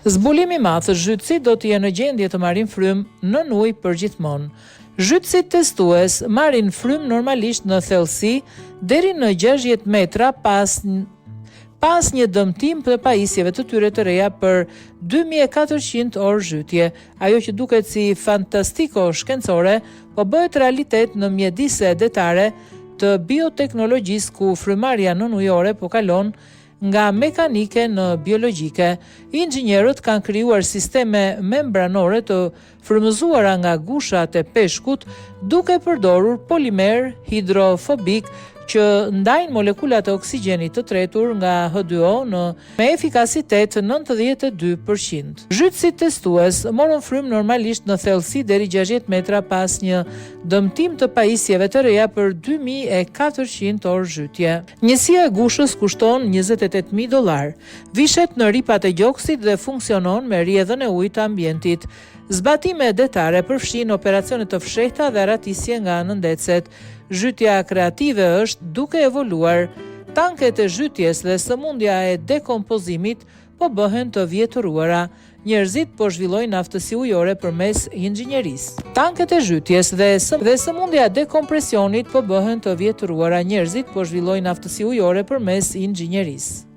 Zbulimi i madh, zhytësit do të jenë në gjendje të marrin frymë nën ujë përgjithmonë. Zhytësit testues marrin frymë normalisht në thellësi deri në 60 metra pas një dëmtim të pajisjeve të tyre të reja për 2400 orë zhytje. Ajo që duket si fantastiko shkencore, po bëhet realitet në mjedise detare të bioteknologjisë ku frymarrja nën-ujore po kalon nga mekanike në biologjike. Inxhinierët kanë krijuar sisteme membranore të frymëzuara nga gushat e peshkut duke përdorur polimer hidrofobik që ndajnë molekulat e oksigjenit të tretur nga H2O me efikasitet 92%. Zhytësit testues morën frymë normalisht në thellësi deri 60 metra pas një dëmtim të pajisjeve të reja për 2400 orë zhytje. Njësia e gushës kushton $28,000. Vishet në ripat e gjoksit dhe funksionon me rrjedhën e ujit të ambientit. Zbatime detare përfshin operacione të fshehta dhe ratisje nga nëndecet. Zhytja kreative është duke evoluar. Tanket e zhytjes dhe sëmundja e dekompozimit po bëhen të vjetëruara. Njerëzit po zhvillojnë aftësi ujore përmes inxhinierisë. Tanket e zhytjes dhe sëmundja e dekompresionit po bëhen të vjetëruara. Njerëzit po zhvillojnë aftësi ujore përmes inxhinierisë.